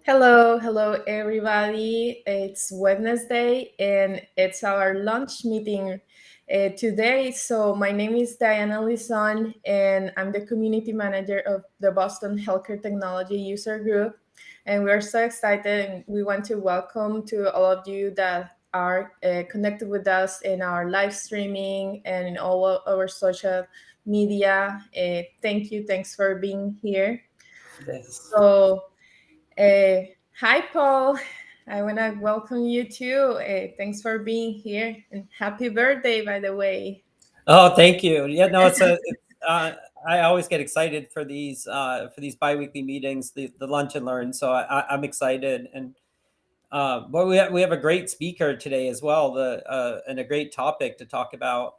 Hello, everybody. It's Wednesday and it's our lunch meeting today. So, my name is Diana Lizon and I'm the community manager of the Boston Healthcare Technology User Group. And we're so excited and we want to welcome to all of you that are connected with us in our live streaming and in all of our social media. Thanks for being here. Yes. So, hi, Paul. I want to welcome you too. Thanks for being here and happy birthday, by the way. Oh, thank you. Yeah, no, I always get excited for these biweekly meetings, the lunch and learn. So I'm excited, and but we have a great speaker today as well, and a great topic to talk about.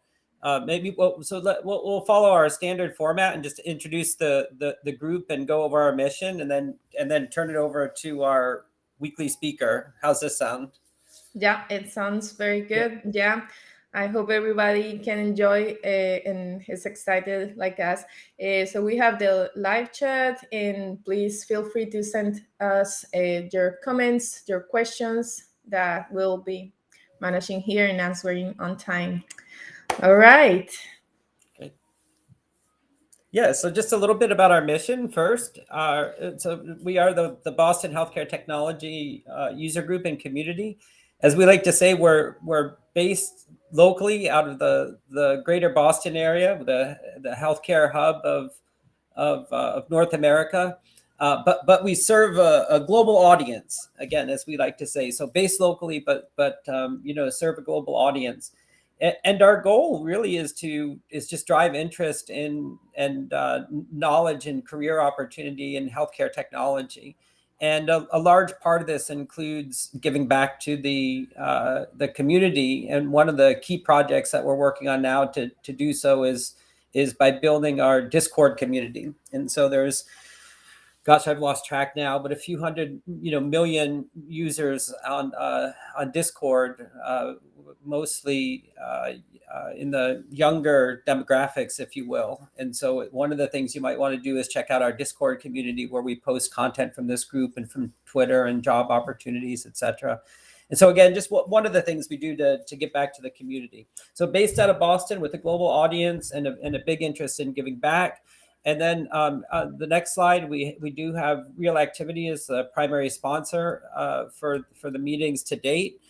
Maybe we'll follow our standard format and just introduce the group and go over our mission, and then turn it over to our weekly speaker. How's this sound? Yeah, it sounds very good. Yeah, I hope everybody can enjoy and is excited like us. So we have the live chat, and please feel free to send us your comments, your questions that we'll be managing here and answering on time. All right. Yeah, so just a little bit about our mission first. So we are the Boston Healthcare Technology User Group and Community. As we like to say, we're based locally out of the greater Boston area, the healthcare hub of North America. But we serve a global audience, again, as we like to say. So based locally, but serve a global audience. And our goal really is just drive interest in and knowledge and career opportunity in healthcare technology. And a large part of this includes giving back to the community. And one of the key projects that we're working on now to do so is by building our Discord community. And so there's, gosh, I've lost track now, but a few hundred, million users on Discord, mostly in the younger demographics, if you will. And so one of the things you might want to do is check out our Discord community, where we post content from this group and from Twitter and job opportunities, etc. And so again, just one of the things we do to get back to the community. So based out of Boston with a global audience and a big interest in giving back. And then the next slide, we do have Real Activity as the primary sponsor for the meetings to date.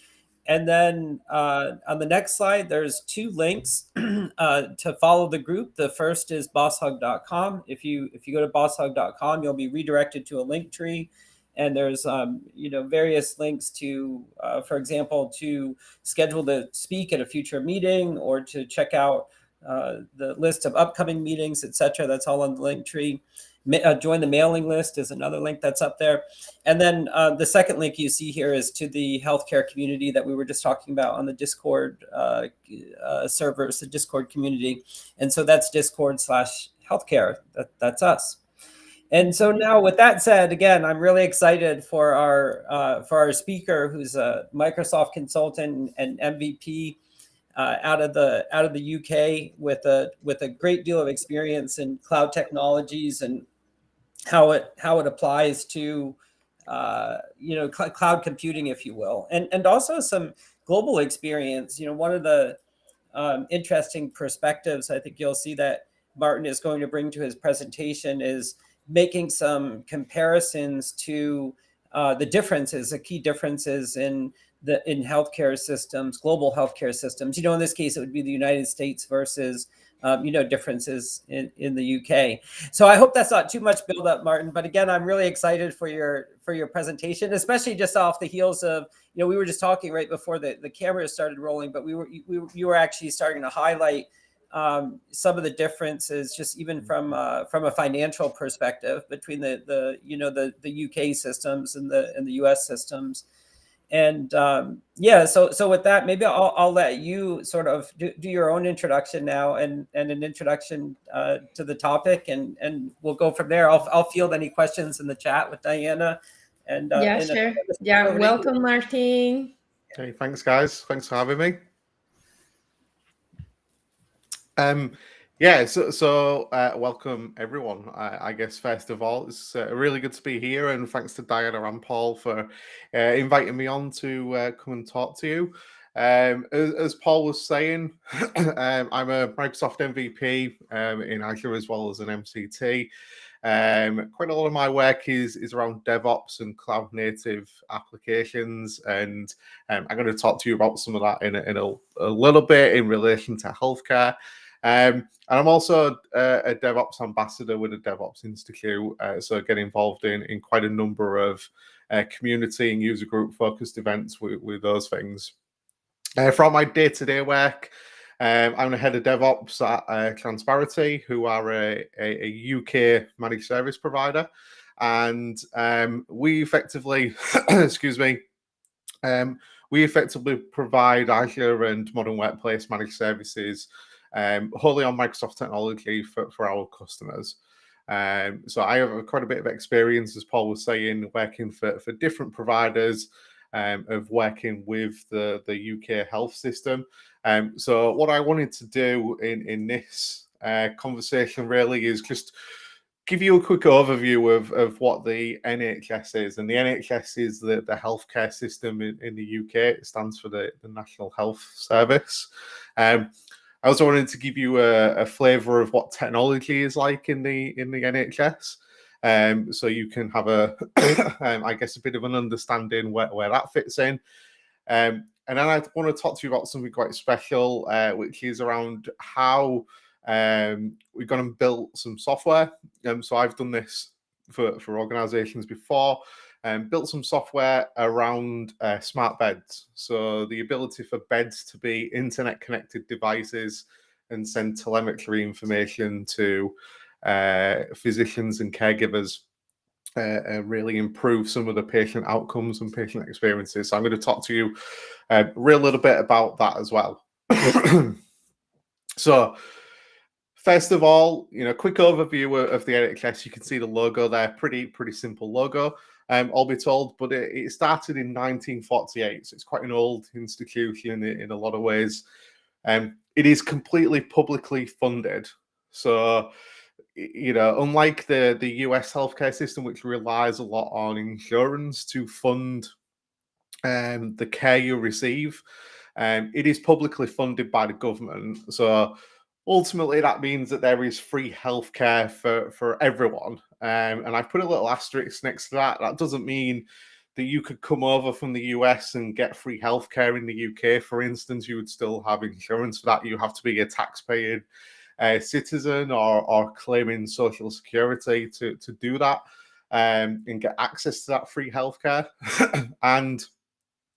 And then on the next slide, there's two links to follow the group. The first is BOSHUG.com. If you go to BOSHUG.com, you'll be redirected to a link tree. And there's various links to, for example, to schedule to speak at a future meeting, or to check out the list of upcoming meetings, etc. That's all on the link tree. Join the mailing list is another link that's up there. And then the second link you see here is to the healthcare community that we were just talking about on the Discord servers, the Discord community. And so that's Discord/healthcare. That's us. And so now, with that said, again, I'm really excited for our speaker, who's a Microsoft consultant and MVP out of the UK, with a great deal of experience in cloud technologies and how it applies to cloud computing, if you will, and also some global experience. One of the interesting perspectives I think you'll see that Martin is going to bring to his presentation is making some comparisons to the key differences in healthcare systems, global healthcare systems. In this case, it would be the United States versus differences in the UK. So I hope that's not too much build up, Martin. But again, I'm really excited for your presentation, especially just off the heels of, we were just talking right before the cameras started rolling, but you were actually starting to highlight some of the differences, just even from a financial perspective, between the UK systems and the US systems. And so with that, maybe I'll let you sort of do your own introduction now, and an introduction to the topic, and we'll go from there. I'll field any questions in the chat with Diana. And Yeah, sure. Yeah, welcome, Martin. Okay, thanks, guys. Thanks for having me. Yeah, so welcome everyone. I guess first of all, it's really good to be here, and thanks to Diana and Paul for inviting me on to come and talk to you. As Paul was saying, I'm a Microsoft MVP in Azure as well as an MCT. Quite a lot of my work is around DevOps and cloud native applications, and I'm going to talk to you about some of that in a little bit in relation to healthcare. And I'm also a DevOps ambassador with the DevOps Institute, so get involved in quite a number of community and user group focused events with those things. From my day-to-day work, I'm the head of DevOps at Transparency, who are a UK managed service provider, and we effectively, excuse me, we effectively provide Azure and modern workplace managed services wholly on Microsoft technology for our customers. So I have quite a bit of experience, as Paul was saying, working for different providers, of working with the UK health system. So what I wanted to do in this conversation really is just give you a quick overview of what the NHS is. And the NHS is the healthcare system in the UK. It stands for the National Health Service. I also wanted to give you a flavour of what technology is like in the NHS. So you can have I guess, a bit of an understanding where that fits in. And then I want to talk to you about something quite special, which is around how we've gone and built some software. So I've done this for organizations before, and built some software around smart beds. So the ability for beds to be internet connected devices and send telemetry information to physicians and caregivers, really improve some of the patient outcomes and patient experiences. So I'm going to talk to you a real little bit about that as well. So first of all, quick overview of the NHS. You can see the logo there, pretty simple logo, I'll be told, but it started in 1948, so it's quite an old institution in a lot of ways. It is completely publicly funded. So, unlike the US healthcare system, which relies a lot on insurance to fund the care you receive, it is publicly funded by the government. So ultimately, that means that there is free healthcare for everyone. And I've put a little asterisk next to that. That doesn't mean that you could come over from the US and get free healthcare in the UK, for instance. You would still have insurance for that. You have to be a taxpaying citizen or claiming Social Security to do that, and get access to that free healthcare. And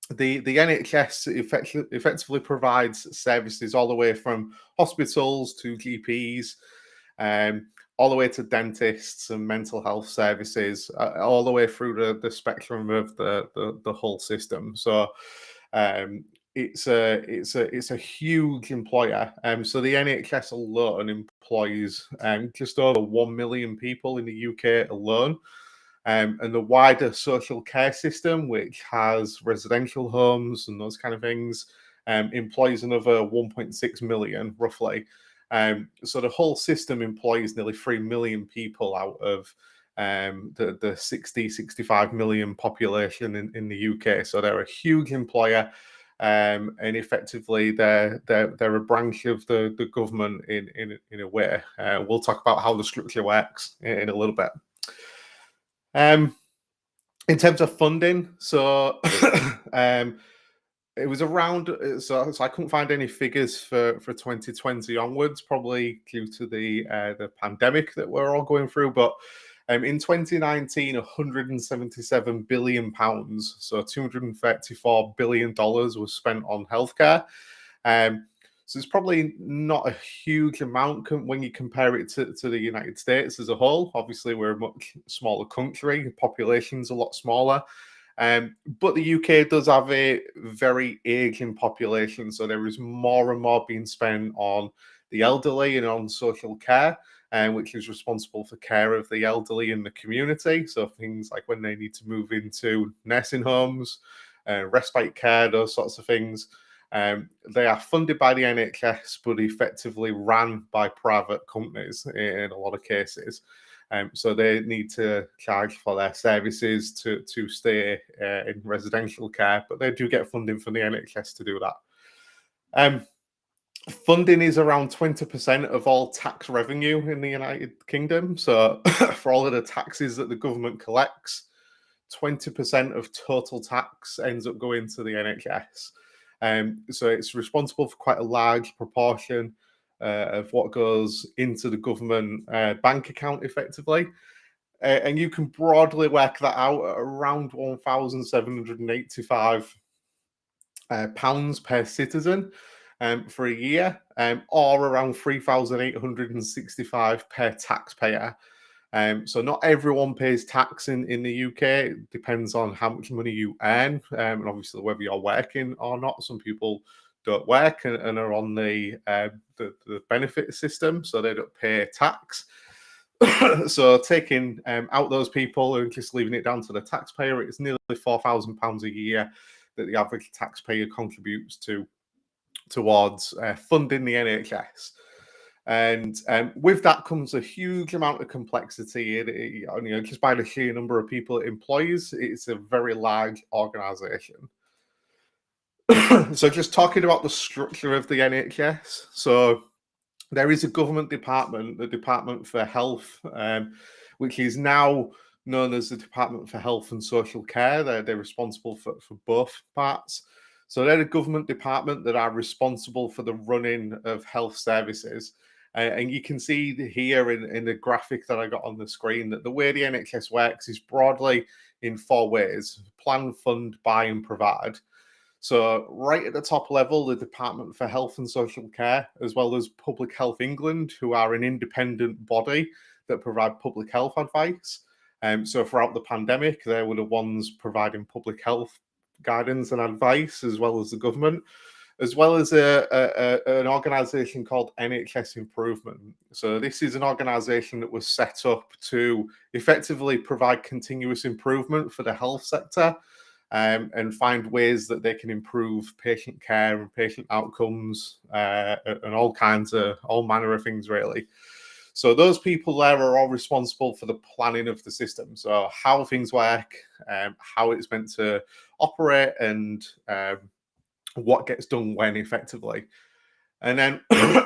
the NHS effectively provides services all the way from hospitals to GPs, all the way to dentists and mental health services, all the way through the spectrum of the whole system. So it's a huge employer. So the NHS alone employs just over 1 million people in the UK alone. And the wider social care system, which has residential homes and those kind of things, employs another 1.6 million roughly. So the whole system employs nearly 3 million people out of the 65 million population in the UK. So they're a huge employer. And effectively, they're a branch of the government in a way. We'll talk about how the structure works in a little bit. In terms of funding, so it was around. So I couldn't find any figures for 2020 onwards, probably due to the pandemic that we're all going through. But in 2019, 177 billion pounds, so 234 billion dollars, was spent on healthcare. So it's probably not a huge amount when you compare it to the United States as a whole. Obviously, we're a much smaller country. The population's a lot smaller. But the UK does have a very aging population. So there is more and more being spent on the elderly and on social care, which is responsible for care of the elderly in the community. So things like when they need to move into nursing homes, respite care, those sorts of things. They are funded by the NHS, but effectively ran by private companies in a lot of cases. So they need to charge for their services to stay in residential care, but they do get funding from the NHS to do that. Funding is around 20% of all tax revenue in the United Kingdom. So for all of the taxes that the government collects, 20% of total tax ends up going to the NHS. So it's responsible for quite a large proportion of what goes into the government bank account effectively. And you can broadly work that out at around £1,785 pounds per citizen for a year, or around 3,865 per taxpayer. So not everyone pays tax in the UK. It depends on how much money you earn, and obviously whether you're working or not. Some people don't work and are on the benefit system, so they don't pay tax. So taking out those people and just leaving it down to the taxpayer, it's nearly £4,000 a year that the average taxpayer contributes towards funding the NHS. And with that comes a huge amount of complexity. Just by the sheer number of people it employs, it's a very large organisation. So just talking about the structure of the NHS. So there is a government department, the Department for Health, which is now known as the Department for Health and Social Care. They're responsible for both parts. So they're the government department that are responsible for the running of health services. And you can see here in the graphic that I got on the screen that the way the NHS works is broadly in 4 ways: plan, fund, buy and provide. So right at the top level, the Department for Health and Social Care, as well as Public Health England, who are an independent body that provide public health advice. So throughout the pandemic, they were the ones providing public health guidance and advice, as well as the government, as well as an organisation called NHS Improvement. So this is an organisation that was set up to effectively provide continuous improvement for the health sector, and find ways that they can improve patient care and patient outcomes, and all manner of things, really. So those people there are all responsible for the planning of the system. So how things work, how it's meant to operate, and what gets done when effectively. And then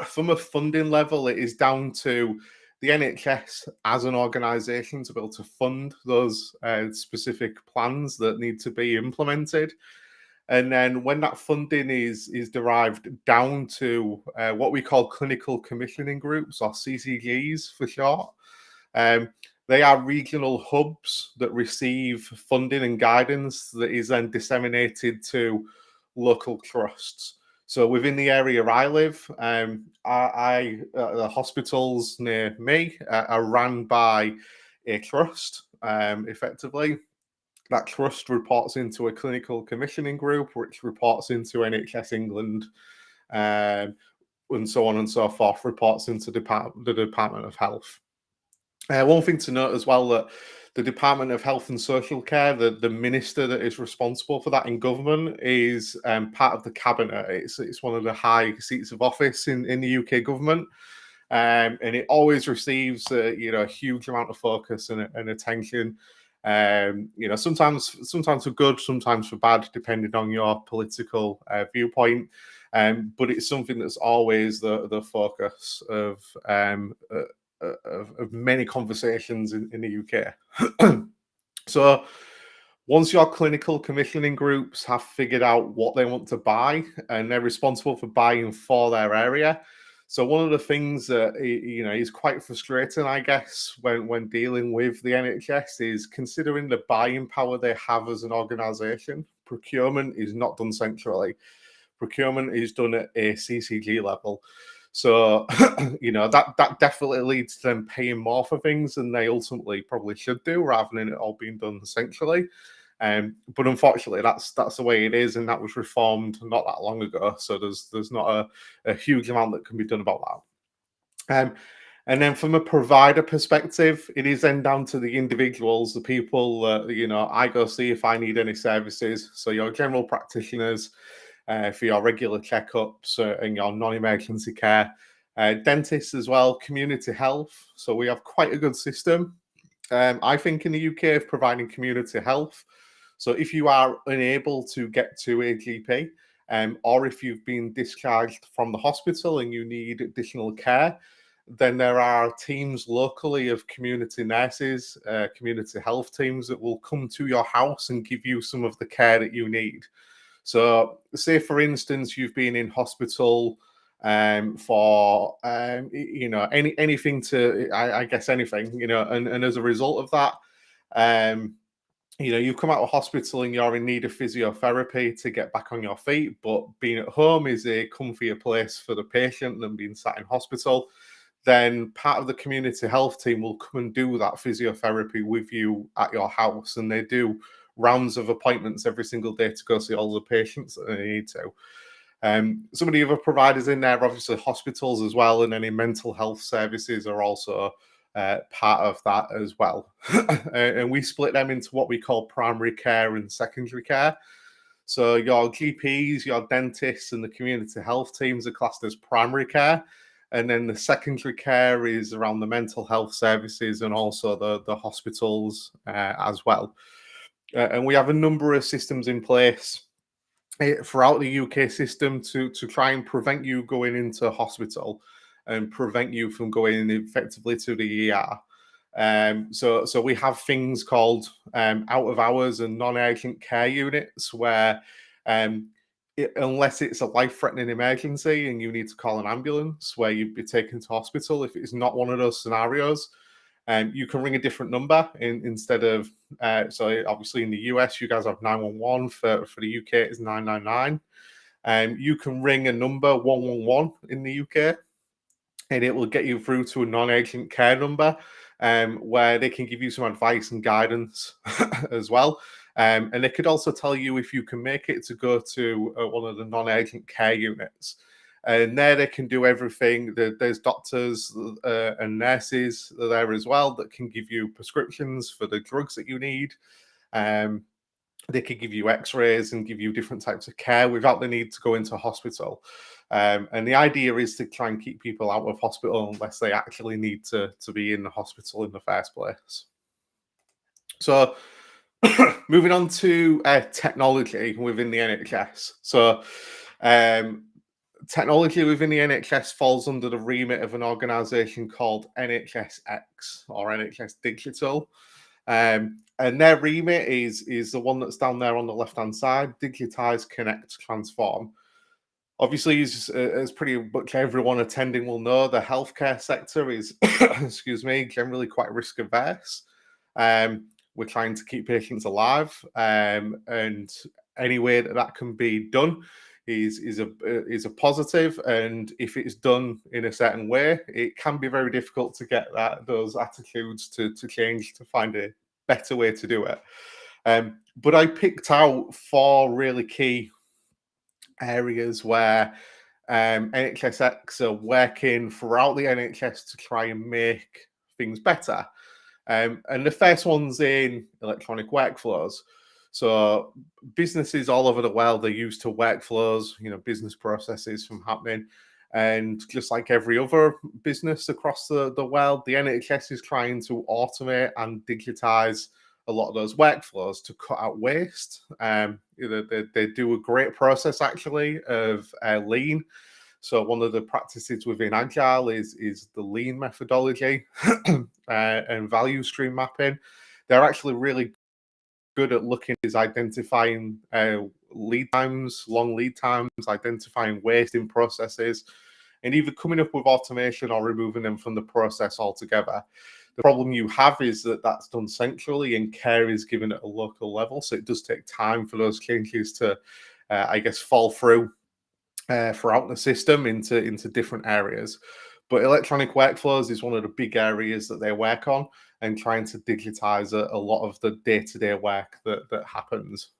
from a funding level, it is down to the NHS as an organisation to be able to fund those specific plans that need to be implemented. And then when that funding is derived down to what we call clinical commissioning groups, or CCGs for short, they are regional hubs that receive funding and guidance that is then disseminated to local trusts. So within the area I live, the hospitals near me are run by a trust, effectively. That trust reports into a clinical commissioning group, which reports into NHS England, and so on and so forth, reports into the Department of Health. One thing to note as well, that the Department of Health and Social Care, the minister that is responsible for that in government, is part of the cabinet. It's one of the high seats of office in the UK government, and it always receives a huge amount of focus and attention. Sometimes for good, sometimes for bad, depending on your political viewpoint. But it's something that's always the focus of many conversations in the UK. So once your clinical commissioning groups have figured out what they want to buy, and they're responsible for buying for their area. So one of the things that is quite frustrating, I guess, when dealing with the NHS is considering the buying power they have as an organisation. Procurement is not done centrally. Procurement is done at a CCG level. So, that definitely leads to them paying more for things than they ultimately probably should do, rather than it all being done centrally. But unfortunately, that's the way it is, and that was reformed not that long ago. So there's not a huge amount that can be done about that. And then from a provider perspective, it is then down to the individuals, the people I go see if I need any services. So your general practitioners, for your regular checkups and your non-emergency care. Dentists as well, community health. So we have quite a good system, I think, in the UK of providing community health. So if you are unable to get to a GP, or if you've been discharged from the hospital and you need additional care, then there are teams locally of community nurses, community health teams that will come to your house and give you some of the care that you need. So say, for instance, you've been in hospital for anything to, I guess anything, and as a result of that, you come out of hospital and you're in need of physiotherapy to get back on your feet, but being at home is a comfier place for the patient than being sat in hospital. Then part of the community health team will come and do that physiotherapy with you at your house, and they do rounds of appointments every single day to go see all the patients that they need to. Some of the other providers in there, obviously hospitals as well, and any mental health services are also part of that as well. And we split them into what we call primary care and secondary care. So your GPs, your dentists, and the community health teams are classed as primary care. And then the secondary care is around the mental health services and also the hospitals as well. And we have a number of systems in place throughout the UK system to try and prevent you going into hospital and prevent you from going effectively to the ER. So we have things called out of hours and non-urgent care units where unless it's a life-threatening emergency and you need to call an ambulance, where you'd be taken to hospital. If it's not one of those scenarios, you can ring a different number instead of, so obviously in the US, you guys have 911. For the UK, it's 999. You can ring a number 111 in the UK, and it will get you through to a non-urgent care number where they can give you some advice and guidance as well. And they could also tell you if you can make it to go to one of the non-urgent care units. And there they can do everything. There's doctors and nurses there as well that can give you prescriptions for the drugs that you need. They could give you x-rays and give you different types of care without the need to go into hospital. And the idea is to try and keep people out of hospital unless they actually need to be in the hospital in the first place. So moving on to technology within the NHS. So technology within the NHS falls under the remit of an organisation called NHSX or NHS Digital. And their remit is the one that's down there on the left-hand side: digitise, connect, transform. Obviously, as pretty much everyone attending will know, the healthcare sector is, generally quite risk averse. We're trying to keep patients alive, and any way that can be done is a positive. And if it's done in a certain way, it can be very difficult to get those attitudes to change, to find a better way to do it. But I picked out 4 really key areas where NHSX are working throughout the NHS to try and make things better. And the first one's in electronic workflows. So businesses all over the world are used to workflows, business processes from happening. And just like every other business across the world, the NHS is trying to automate and digitize a lot of those workflows to cut out waste. They do a great process actually of lean. So one of the practices within Agile is the lean methodology and value stream mapping. They're actually really good at looking at identifying lead times, long lead times, identifying waste in processes, and either coming up with automation or removing them from the process altogether. The problem you have is that that's done centrally and care is given at a local level. So it does take time for those changes to, fall through throughout the system into different areas. But electronic workflows is one of the big areas that they work on and trying to digitize a lot of the day-to-day work that happens.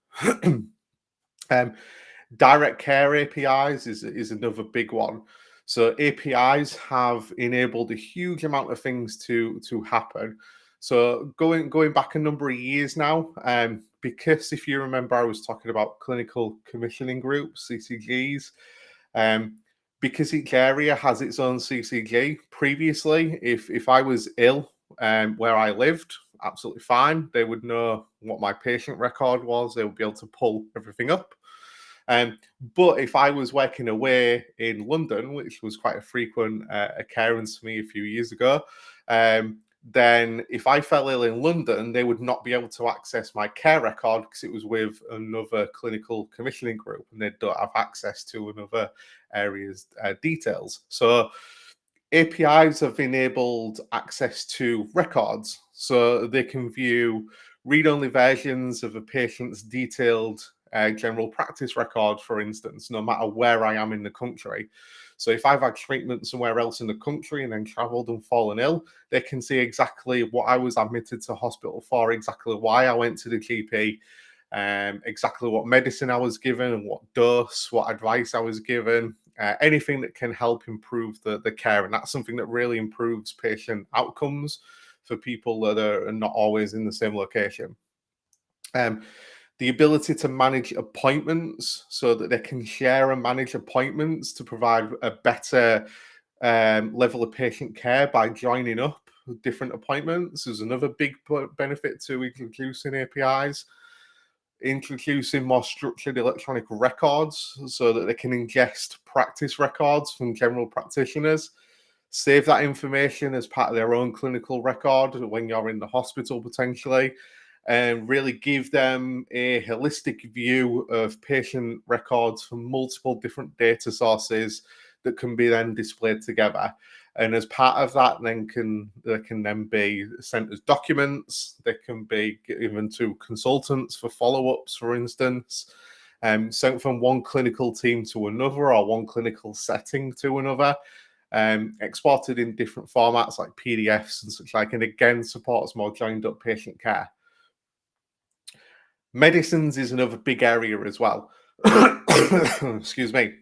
Direct care APIs is another big one. So APIs have enabled a huge amount of things to happen. So going back a number of years now, because if you remember, I was talking about clinical commissioning groups, CCGs, because each area has its own CCG. Previously, if I was ill where I lived, absolutely fine. They would know what my patient record was. They would be able to pull everything up. But if I was working away in London, which was quite a frequent occurrence for me a few years ago, then if I fell ill in London, they would not be able to access my care record because it was with another clinical commissioning group and they don't have access to another area's details. So APIs have enabled access to records, so they can view read-only versions of a patient's detailed general practice record, for instance, no matter where I am in the country. So if I've had treatment somewhere else in the country and then travelled and fallen ill, they can see exactly what I was admitted to hospital for, exactly why I went to the GP, exactly what medicine I was given and what dose, what advice I was given, anything that can help improve the care. And that's something that really improves patient outcomes for people that are not always in the same location. The ability to manage appointments so that they can share and manage appointments to provide a better level of patient care by joining up different appointments is another big benefit to introducing APIs. Introducing more structured electronic records so that they can ingest practice records from general practitioners, save that information as part of their own clinical record when you're in the hospital potentially, and really give them a holistic view of patient records from multiple different data sources that can be then displayed together. And as part of that, they can then be sent as documents. They can be given to consultants for follow-ups, for instance, sent from one clinical team to another or one clinical setting to another, exported in different formats like PDFs and such like, and again supports more joined-up patient care. Medicines is another big area as well. Excuse me.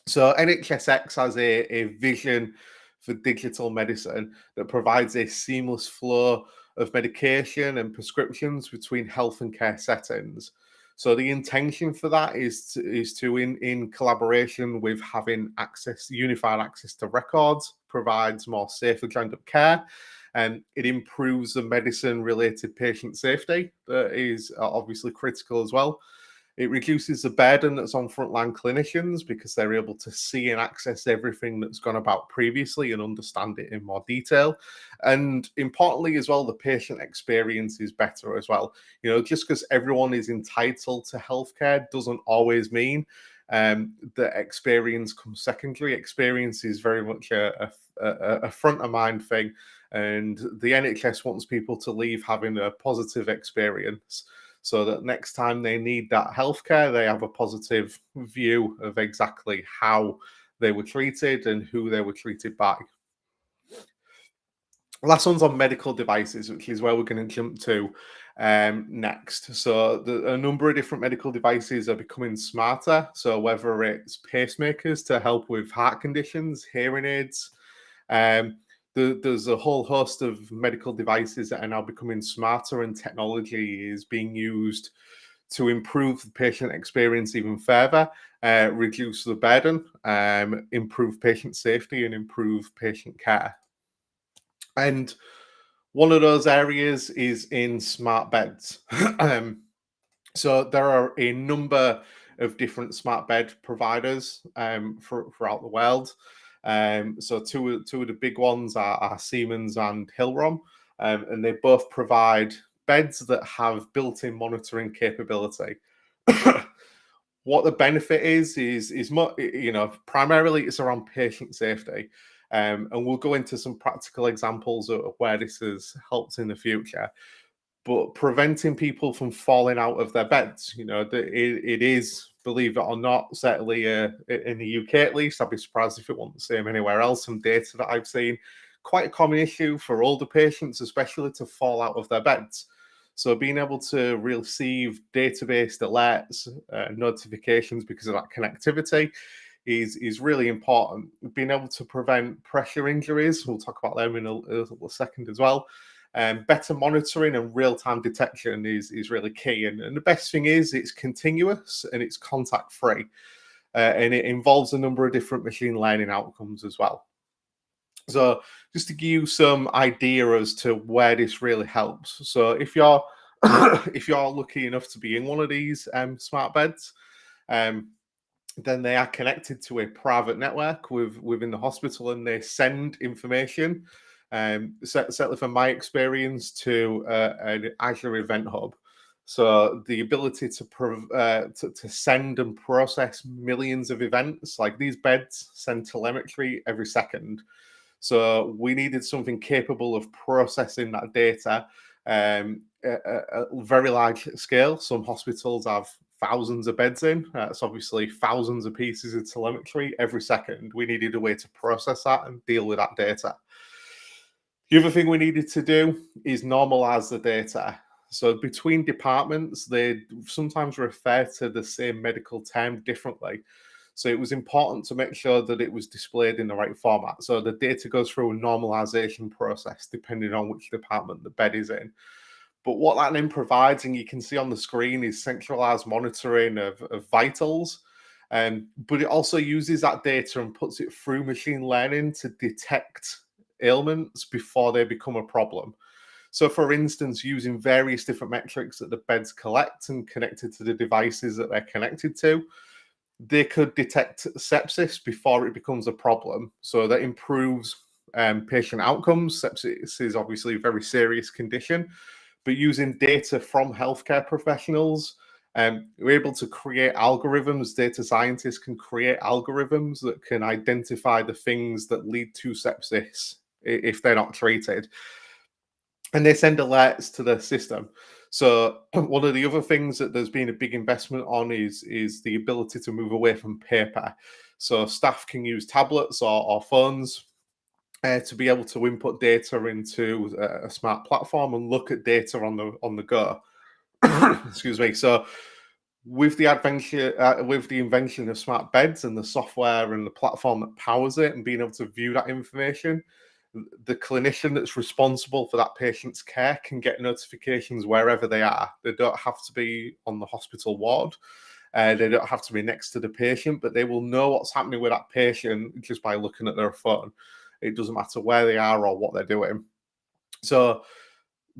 So NHSX has a vision for digital medicine that provides a seamless flow of medication and prescriptions between health and care settings. So the intention for that is to in collaboration with having access, unified access to records, provides more safer joined-up care, and it improves the medicine-related patient safety. That is obviously critical as well. It reduces the burden that's on frontline clinicians because they're able to see and access everything that's gone about previously and understand it in more detail. And importantly as well, the patient experience is better as well. You know, just because everyone is entitled to healthcare doesn't always mean that experience comes secondary. Experience is very much a front of mind thing. And the NHS wants people to leave having a positive experience, so that next time they need that healthcare, they have a positive view of exactly how they were treated and who they were treated by. Last one's on medical devices, which is where we're going to jump to next. So a number of different medical devices are becoming smarter. So whether it's pacemakers to help with heart conditions, hearing aids, there's a whole host of medical devices that are now becoming smarter, and technology is being used to improve the patient experience even further, reduce the burden, improve patient safety, and improve patient care. And one of those areas is in smart beds. So there are a number of different smart bed providers throughout the world. So two of the big ones are Siemens and Hillrom, and they both provide beds that have built-in monitoring capability. What the benefit is you know, primarily it's around patient safety, and we'll go into some practical examples of where this has helped in the future. But preventing people from falling out of their beds, you know, it is, believe it or not, certainly in the UK at least, I'd be surprised if it wasn't the same anywhere else, some data that I've seen, quite a common issue for older patients, especially to fall out of their beds. So being able to receive database alerts, notifications because of that connectivity is really important. Being able to prevent pressure injuries, we'll talk about them in a little second as well. Better monitoring and real-time detection is really key. And the best thing is it's continuous and it's contact-free. And it involves a number of different machine learning outcomes as well. So just to give you some idea as to where this really helps. So if you're if you're lucky enough to be in one of these smart beds, then they are connected to a private network within the hospital, and they send information, certainly from my experience, to an Azure Event Hub. So the ability to send and process millions of events, like these beds send telemetry every second. So we needed something capable of processing that data at a very large scale. Some hospitals have thousands of beds in. It's obviously thousands of pieces of telemetry every second. We needed a way to process that and deal with that data. The other thing we needed to do is normalize the data. So between departments, they sometimes refer to the same medical term differently. So it was important to make sure that it was displayed in the right format. So the data goes through a normalization process depending on which department the bed is in. But what that then provides, and you can see on the screen, is centralized monitoring of vitals. But it also uses that data and puts it through machine learning to detect ailments before they become a problem. So for instance, using various different metrics that the beds collect and connected to the devices that they're connected to, they could detect sepsis before it becomes a problem. So that improves patient outcomes. Sepsis is obviously a very serious condition, but using data from healthcare professionals, we're able to create algorithms. Data scientists can create algorithms that can identify the things that lead to sepsis if they're not treated. And they send alerts to the system. So one of the other things that there's been a big investment on is the ability to move away from paper. So staff can use tablets or phones to be able to input data into a smart platform and look at data on the go. Excuse me. So with the invention of smart beds and the software and the platform that powers it, and being able to view that information, the clinician that's responsible for that patient's care can get notifications wherever they are. They don't have to be on the hospital ward. They don't have to be next to the patient, but they will know what's happening with that patient just by looking at their phone. It doesn't matter where they are or what they're doing. So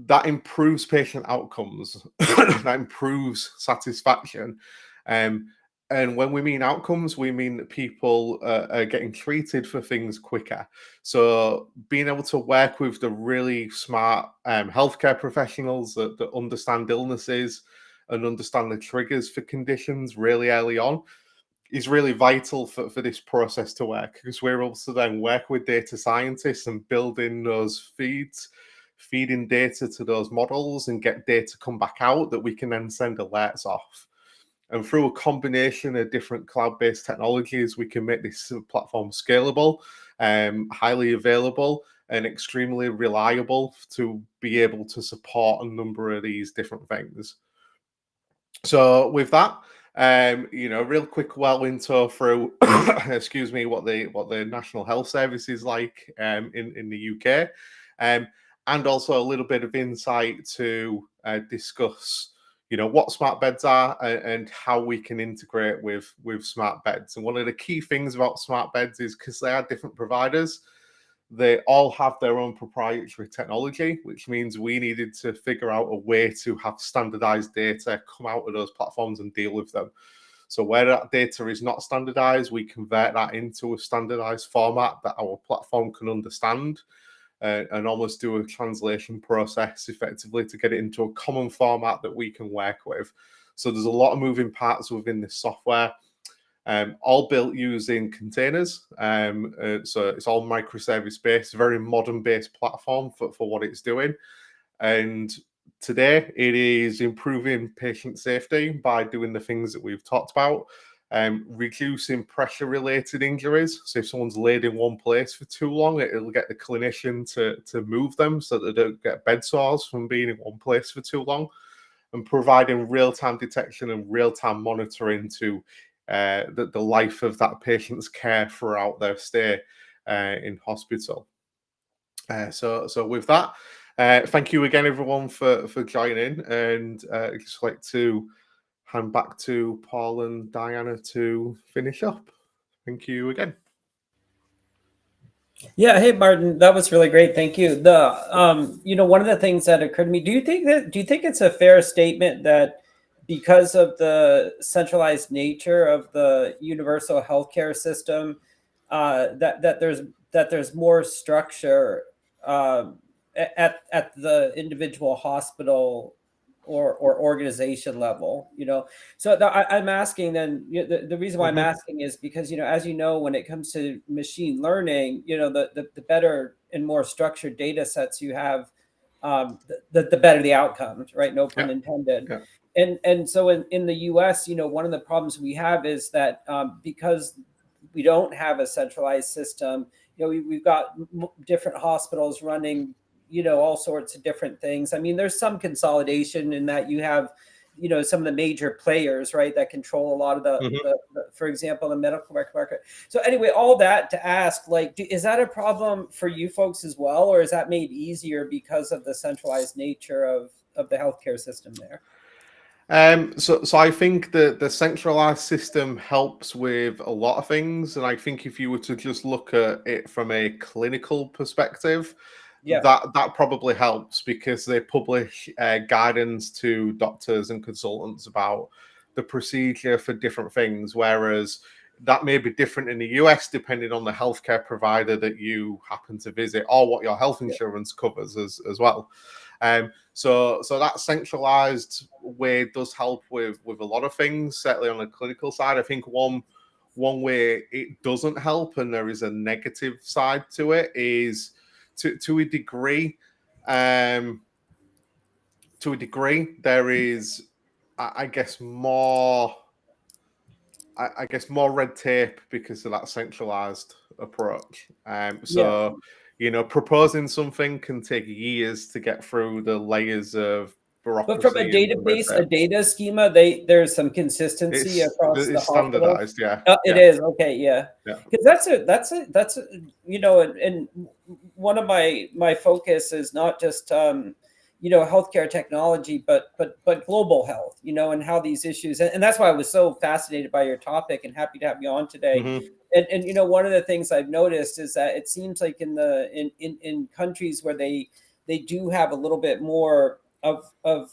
that improves patient outcomes, that improves satisfaction. And when we mean outcomes, we mean that people are getting treated for things quicker. So being able to work with the really smart healthcare professionals that understand illnesses and understand the triggers for conditions really early on is really vital for this process to work, because we're able to then work with data scientists and build in those feeding data to those models and get data come back out that we can then send alerts off. And through a combination of different cloud-based technologies, we can make this platform scalable, highly available, and extremely reliable to be able to support a number of these different things. So with that, real quick intro through, excuse me, what the National Health Service is like in the UK, and also a little bit of insight to discuss what smart beds are and how we can integrate with smart beds. And one of the key things about smart beds is because they are different providers, they all have their own proprietary technology, which means we needed to figure out a way to have standardized data come out of those platforms and deal with them. So where that data is not standardized, we convert that into a standardized format that our platform can understand, and almost do a translation process effectively to get it into a common format that we can work with. So there's a lot of moving parts within this software, all built using containers. So it's all microservice based, very modern based platform for what it's doing. And today it is improving patient safety by doing the things that we've talked about. Reducing pressure-related injuries. So if someone's laid in one place for too long, it'll get the clinician to move them so that they don't get bed sores from being in one place for too long, and providing real-time detection and real-time monitoring to the life of that patient's care throughout their stay in hospital. So with that, Thank you again, everyone, for joining. And I'd just like to hand back to Paul and Diana to finish up. Thank you again. Yeah, hey Martin, that was really great. Thank you. One of the things that occurred to me, do you think it's a fair statement that because of the centralized nature of the universal healthcare system, that there's more structure at the individual hospital or organization level, So I'm asking then, the reason why I'm asking is because, as you know, when it comes to machine learning, the better and more structured data sets you have, the better the outcomes, right? No pun intended. Yeah. And so in the US, one of the problems we have is that because we don't have a centralized system, we've got different hospitals running all sorts of different things. I mean, there's some consolidation in that you have, some of the major players, right, that control a lot of the for example, the medical record market. So anyway, all that to ask, like, is that a problem for you folks as well, or is that made easier because of the centralized nature of the healthcare system there? So I think the centralized system helps with a lot of things, and I think if you were to just look at it from a clinical perspective, that probably helps because they publish guidance to doctors and consultants about the procedure for different things, whereas that may be different in the US depending on the healthcare provider that you happen to visit or what your health insurance covers as well. So that centralized way does help with a lot of things, certainly on the clinical side. I think one way it doesn't help, and there is a negative side to it, is to a degree. To a degree, there is, I guess, more. I guess more red tape because of that centralized approach. Proposing something can take years to get through the layers of But from a bureaucracy and red database, a tape. data schema, there's some consistency across the It's hospital. standardized, yeah. It is okay, yeah. Yeah. Because that's a and one of my focus is not just healthcare technology, but global health, and how these issues, and that's why I was so fascinated by your topic and happy to have you on today. And one of the things I've noticed is that it seems like in countries where they do have a little bit more of a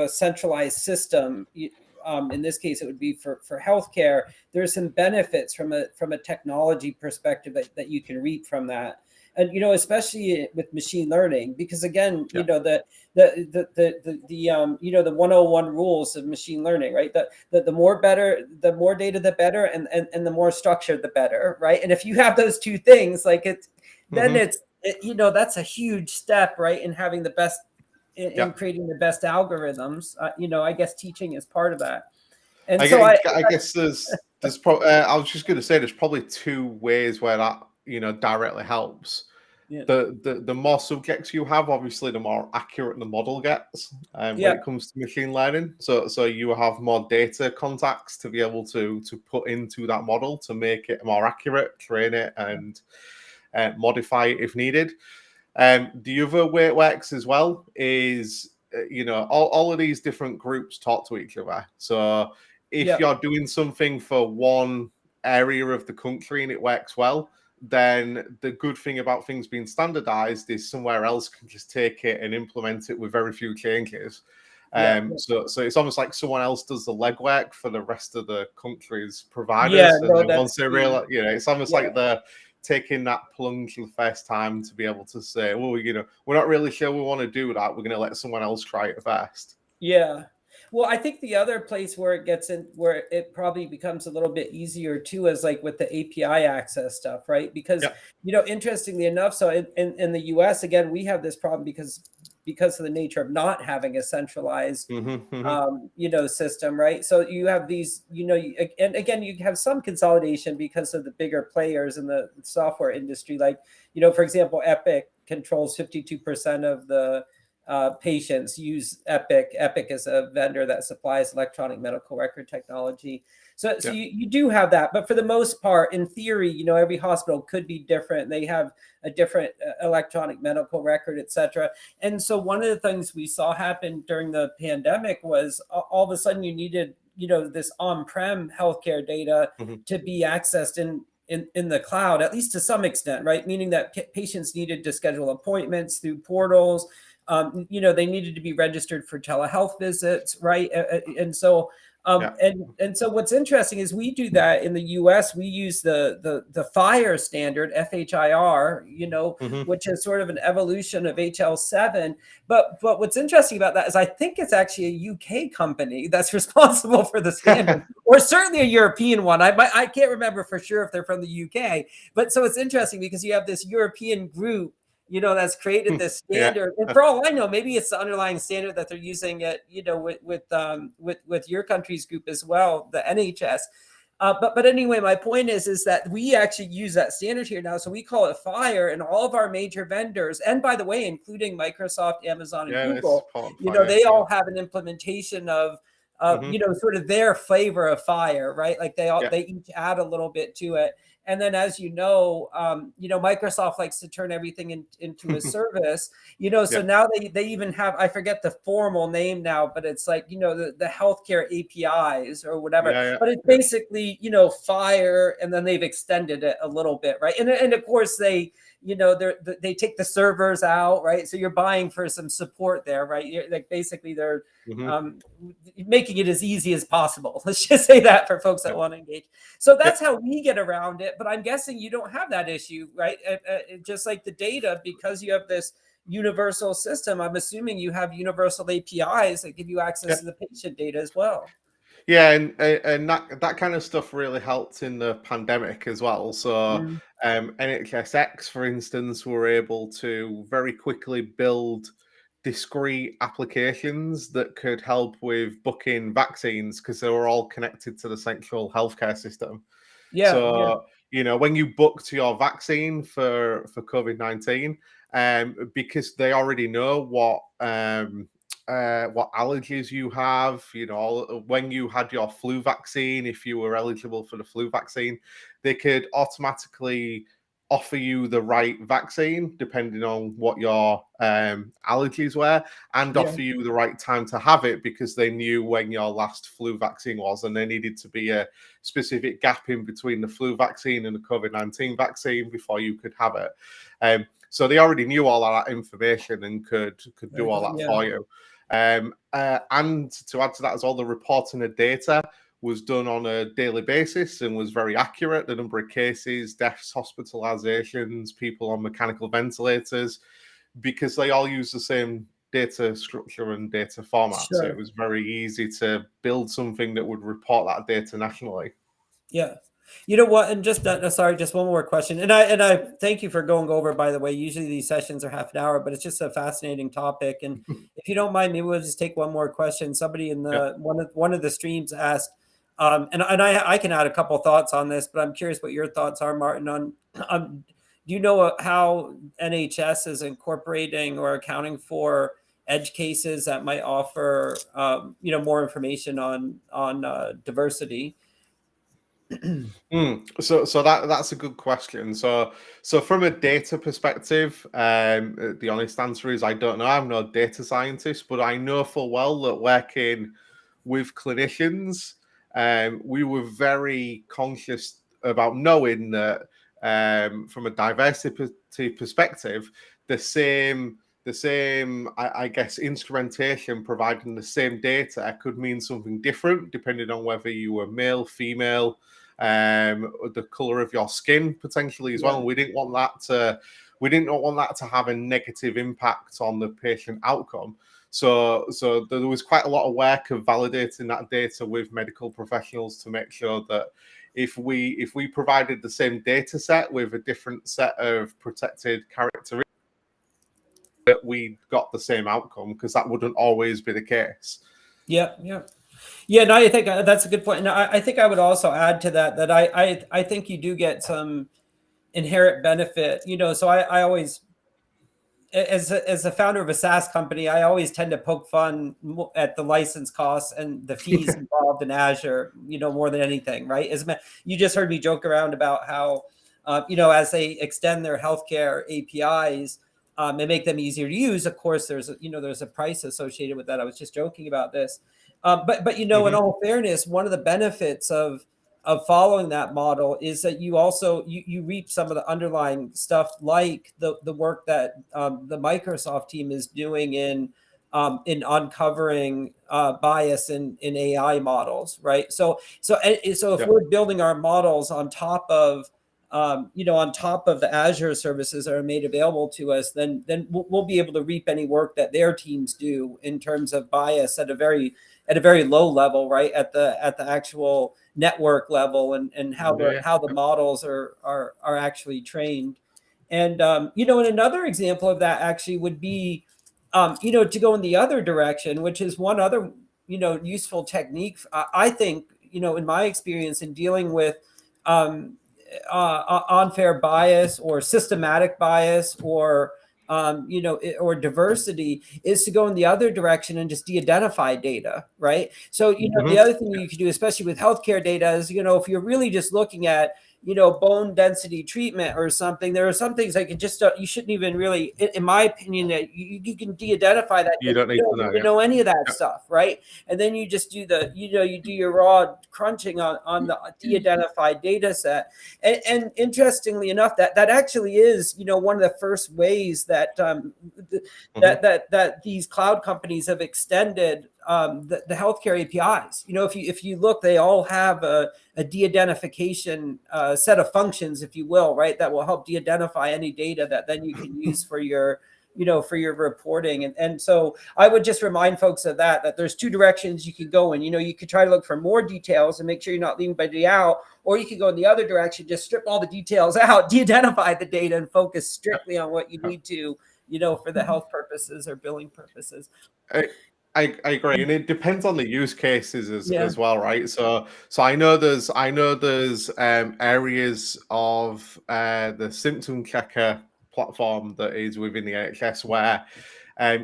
centralized system. In this case, it would be for healthcare. There's some benefits from a technology perspective that you can reap from that, and especially with machine learning, because again, the 101 rules of machine learning, right? The more data, the better, and the more structured, the better, right? And if you have those two things, like that's a huge step, right, in having the best. In creating the best algorithms, I guess teaching is part of that. And I guess there's I was just going to say there's probably two ways where that directly helps. Yeah. The more subjects you have, obviously, the more accurate the model gets when it comes to machine learning. So you have more data contacts to be able to put into that model to make it more accurate, train it, and modify it if needed. The other way it works as well is, all of these different groups talk to each other. So if you're doing something for one area of the country and it works well, then the good thing about things being standardized is somewhere else can just take it and implement it with very few changes. So it's almost like someone else does the legwork for the rest of the country's providers. And then once they realize, it's almost like they're taking that plunge for the first time to be able to say, well, we're not really sure we want to do that. We're going to let someone else try it first. Yeah. Well, I think the other place where it probably becomes a little bit easier too is like with the API access stuff, right? Because, interestingly enough, so in the US, again, we have this problem because of the nature of not having a centralized, system, right? So you have these, and again, you have some consolidation because of the bigger players in the software industry. Like, for example, Epic controls 52% of the patients use Epic. Epic is a vendor that supplies electronic medical record technology. So you do have that, but for the most part, in theory, you know, every hospital could be different. They have a different electronic medical record, et cetera. And so one of the things we saw happen during the pandemic was all of a sudden you needed, you know, this on-prem healthcare data to be accessed in the cloud, at least to some extent, right? Meaning that patients needed to schedule appointments through portals. You know, they needed to be registered for telehealth visits, right? And so and so what's interesting is we do that in the US. We use the FHIR standard, FHIR, you know, which is sort of an evolution of HL7. But what's interesting about that is I think it's actually a UK company that's responsible for the standard, or certainly a European one. I can't remember for sure if they're from the UK. But so it's interesting because you have this European group, you know, that's created this standard. And for all I know, maybe it's the underlying standard that they're using it, you know, with your country's group as well, the NHS. But anyway, my point is that we actually use that standard here now. So we call it FHIR, and all of our major vendors, and by the way, including Microsoft, Amazon, and Google, you know, they all have an implementation of you know, sort of their flavor of FHIR, right? Like they each add a little bit to it. And then, as you know, Microsoft likes to turn everything into a service, you know, so now they even have, I forget the formal name now, but it's like, you know, the healthcare APIs or whatever, but it's basically, you know, FHIR, and then they've extended it a little bit, right? And of course they, you know, they take the servers out, right? So you're buying for some support there, right? Like basically they're making it as easy as possible. Let's just say that for folks that want to engage. So that's how we get around it. But I'm guessing you don't have that issue, right? Just like the data, because you have this universal system, I'm assuming you have universal APIs that give you access to the patient data as well. Yeah, and that kind of stuff really helped in the pandemic as well. So NHSX, for instance, were able to very quickly build discrete applications that could help with booking vaccines because they were all connected to the central healthcare system. You know, when you booked your vaccine for COVID-19, because they already know what allergies you have, you know, when you had your flu vaccine, if you were eligible for the flu vaccine, they could automatically offer you the right vaccine depending on what your allergies were, and offer you the right time to have it because they knew when your last flu vaccine was, and there needed to be a specific gap in between the flu vaccine and the COVID-19 vaccine before you could have it. So they already knew all of that information and could do all that for you. And to add to that, as all the reporting of data was done on a daily basis and was very accurate. The number of cases, deaths, hospitalizations, people on mechanical ventilators, because they all use the same data structure and data format. So it was very easy to build something that would report that data nationally. Yeah. You know what? And just sorry, just one more question. And I thank you for going over, by the way. Usually these sessions are half an hour, but it's just a fascinating topic. And if you don't mind, maybe we'll just take one more question. Somebody in the one of the streams asked, and I can add a couple thoughts on this, but I'm curious what your thoughts are, Martin, on do you know how NHS is incorporating or accounting for edge cases that might offer you know, more information on diversity? So that's a good question. So from a data perspective, the honest answer is I don't know. I'm no data scientist, but I know full well that working with clinicians, we were very conscious about knowing that from a diversity perspective, the same I guess instrumentation providing the same data could mean something different depending on whether you were male, female, the color of your skin potentially as well. And we didn't want that to have a negative impact on the patient outcome. So there was quite a lot of work of validating that data with medical professionals to make sure that if we provided the same data set with a different set of protected characteristics, that we got the same outcome, because that wouldn't always be the case. Yeah. No, I think that's a good point. And I think I would also add to that I think you do get some inherent benefit, you know. So I always as a founder of a SaaS company, I always tend to poke fun at the license costs and the fees involved in Azure, more than anything, right? You just heard me joke around about how, as they extend their healthcare APIs and make them easier to use, of course, there's a price associated with that. I was just joking about this. But in all fairness, one of the benefits of following that model is that you also you reap some of the underlying stuff, like the work that the Microsoft team is doing in uncovering bias in AI models, right? So if we're building our models on top of the Azure services that are made available to us, then we'll be able to reap any work that their teams do in terms of bias at a very low level, right? At the actual network level, and how the models are actually trained. And and another example of that actually would be to go in the other direction, which is one other useful technique, I think, in my experience in dealing with unfair bias or systematic bias or or diversity, is to go in the other direction and just de-identify data, right? So the other thing you can do, especially with healthcare data, is if you're really just looking at bone density treatment or something, there are some things that you shouldn't even really, in my opinion, that you can de-identify that. You don't need to know any of that stuff, right? And then you just do you do your raw crunching on the de-identified data set. And interestingly enough, that actually is one of the first ways that that these cloud companies have extended the healthcare APIs. If you look, they all have a de-identification set of functions, if you will, right, that will help de-identify any data that then you can use for your reporting. And so I would just remind folks of that there's two directions you could go in. You could try to look for more details and make sure you're not leaving anybody out, or you could go in the other direction, just strip all the details out, de-identify the data, and focus strictly on what you need to, for the health purposes or billing purposes. I agree, and it depends on the use cases as well, right? So I know there's areas of the symptom checker platform that is within the NHS where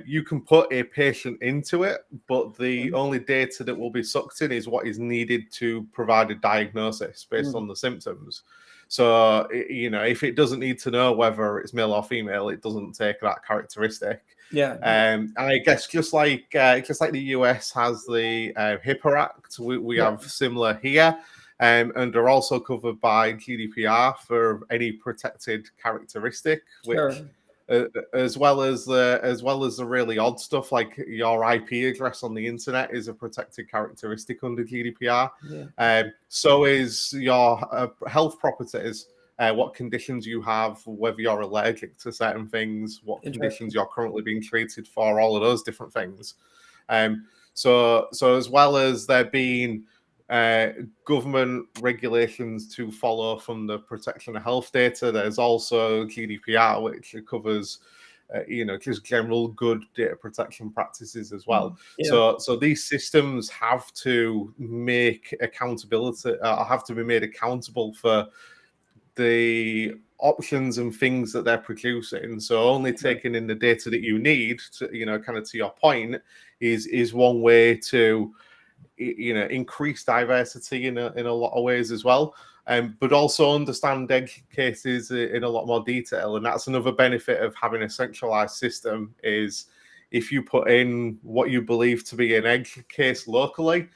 you can put a patient into it, but the only data that will be sucked in is what is needed to provide a diagnosis based on the symptoms. So if it doesn't need to know whether it's male or female, it doesn't take that characteristic. And I guess just like the US has the HIPAA Act, we have similar here, and they're also covered by GDPR for any protected characteristic, which as well as the really odd stuff like your IP address on the internet is a protected characteristic under GDPR. So is your health properties. What conditions you have, whether you're allergic to certain things, what conditions you're currently being treated for, all of those different things. So as well as there being government regulations to follow from the protection of health data, there's also GDPR, which covers just general good data protection practices as well. So these systems have to make accountability, have to be made accountable for the options and things that they're producing. So only taking in the data that you need to, kind of to your point, is one way to, increase diversity in a lot of ways as well. But also understand edge cases in a lot more detail. And that's another benefit of having a centralized system, is if you put in what you believe to be an edge case locally,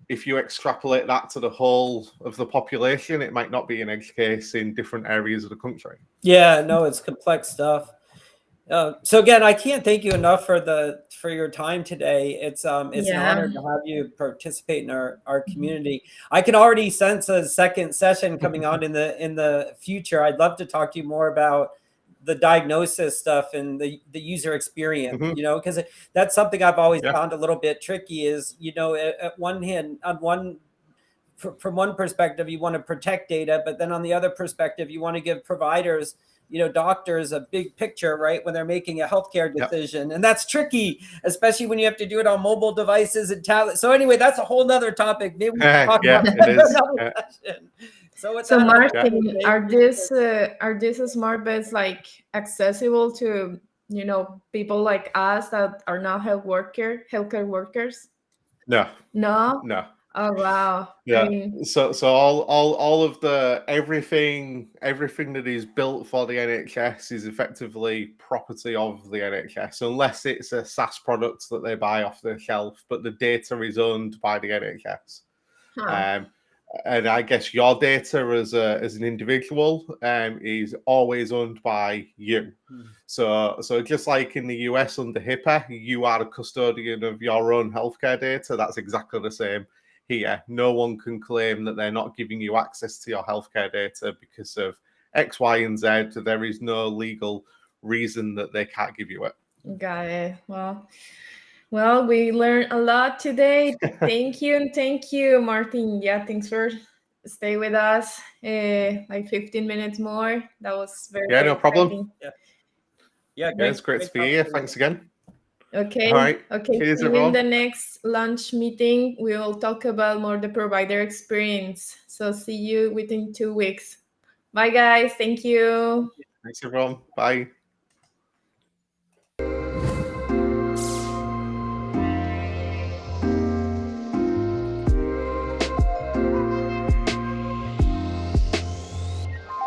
if you extrapolate that to the whole of the population, it might not be an edge case in different areas of the country. Yeah, no, it's complex stuff. So again, I can't thank you enough for your time today. It's an honor to have you participate in our community. I can already sense a second session coming on in the future. I'd love to talk to you more about the diagnosis stuff and the user experience, because that's something I've always found a little bit tricky is, at one hand, from one perspective, you want to protect data, but then on the other perspective, you want to give providers, doctors a big picture, right, when they're making a healthcare decision. And that's tricky, especially when you have to do it on mobile devices and tablets. So anyway, that's a whole nother topic. Maybe we can talk about another session. So Martin, are these smart beds like accessible to people like us that are not healthcare workers? No, No. no. Oh wow. Yeah. I mean, So all of the everything that is built for the NHS is effectively property of the NHS, unless it's a SaaS product that they buy off the shelf. But the data is owned by the NHS. huh. And I guess your data as an individual is always owned by you. So just like in the US under HIPAA, you are a custodian of your own healthcare data. That's exactly the same here. No one can claim that they're not giving you access to your healthcare data because of X, Y, and Z. There is no legal reason that they can't give you it. Got it. Well, we learned a lot today. Thank you, and thank you, Martin. Yeah, thanks for stay with us. Like 15 minutes more. That was very, Yeah, very no problem. exciting. Yeah, Yeah, great. it's great to be talking here. to you. Thanks again. Okay. All right. Okay. Cheers, See you in everyone. the next lunch meeting. We will talk about more the provider experience. So see you within 2 weeks. Bye, guys. Thank you. Thanks, everyone. Bye.